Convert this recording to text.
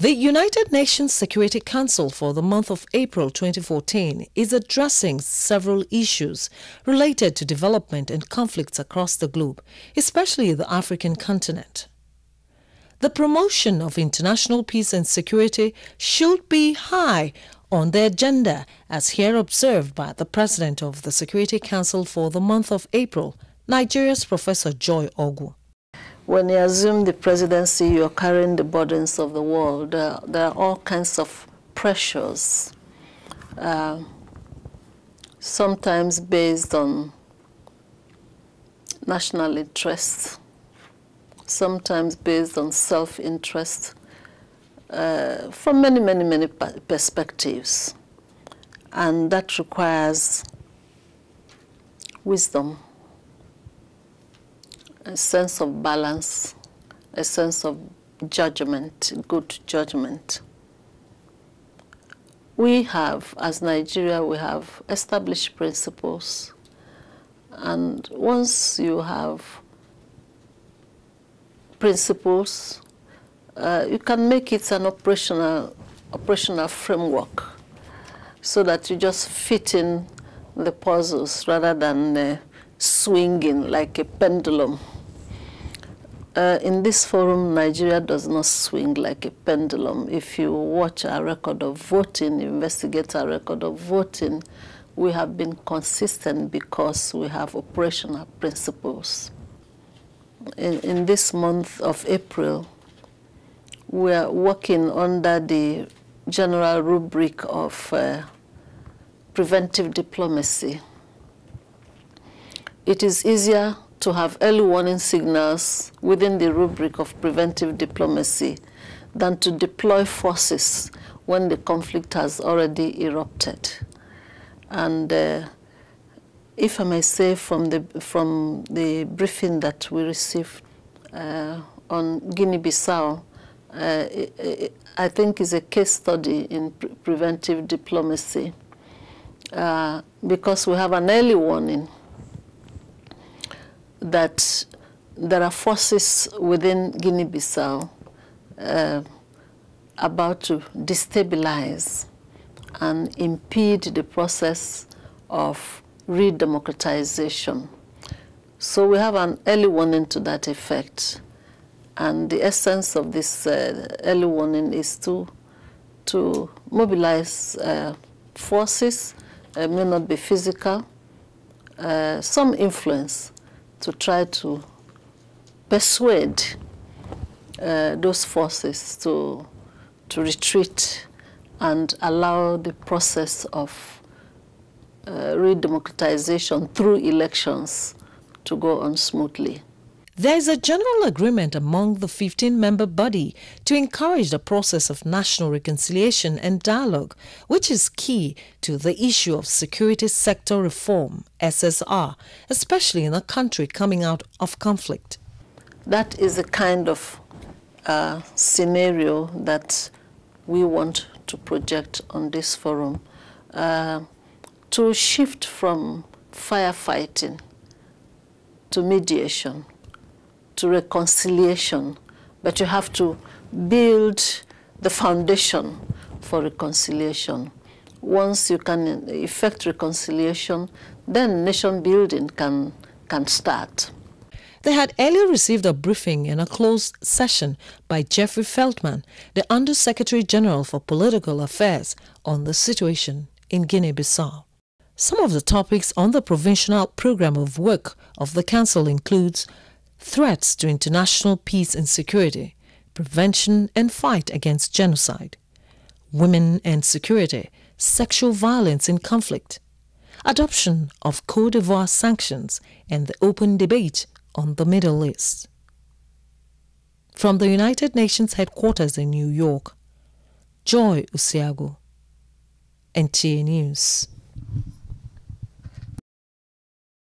The United Nations Security Council for the month of April 2014 is addressing several issues related to development and conflicts across the globe, especially the African continent. The promotion of international peace and security should be high on the agenda, as here observed by the President of the Security Council for the month of April, Nigeria's Professor Joy Ogwu. When you assume the presidency, you're carrying the burdens of the world. There are all kinds of pressures, sometimes based on national interest, sometimes based on self-interest, from many perspectives. And that requires wisdom, a sense of balance, a sense of judgment, good judgment. We have, as Nigeria, we have established principles. And once you have principles, you can make it an operational framework so that you just fit in the puzzles rather than swinging like a pendulum. In this forum, Nigeria does not swing like a pendulum. If you watch our record of voting, investigate our record of voting, we have been consistent because we have operational principles. In this month of April, we are working under the general rubric of preventive diplomacy. It is easier to have early warning signals within the rubric of preventive diplomacy than to deploy forces when the conflict has already erupted. And if I may say, from the briefing that we received on Guinea-Bissau, I think is a case study in preventive diplomacy because we have an early warning that there are forces within Guinea-Bissau about to destabilize and impede the process of re-democratization. So we have an early warning to that effect. And the essence of this early warning is to mobilize forces, may not be physical, some influence, to try to persuade those forces to retreat and allow the process of re-democratization through elections to go on smoothly. There is a general agreement among the 15-member body to encourage the process of national reconciliation and dialogue, which is key to the issue of security sector reform, SSR, especially in a country coming out of conflict. That is the kind of scenario that we want to project on this forum, to shift from firefighting to mediation, to reconciliation, but you have to build the foundation for reconciliation. Once you can effect reconciliation, then nation building can start. They had earlier received a briefing in a closed session by Jeffrey Feltman, the Under-Secretary General for Political Affairs, on the situation in Guinea-Bissau. Some of the topics on the provincial program of work of the Council includes threats to international peace and security, prevention and fight against genocide, women and security, sexual violence in conflict, adoption of Côte d'Ivoire sanctions, and the open debate on the Middle East. From the United Nations headquarters in New York, Joy Osiagwu, NTA News.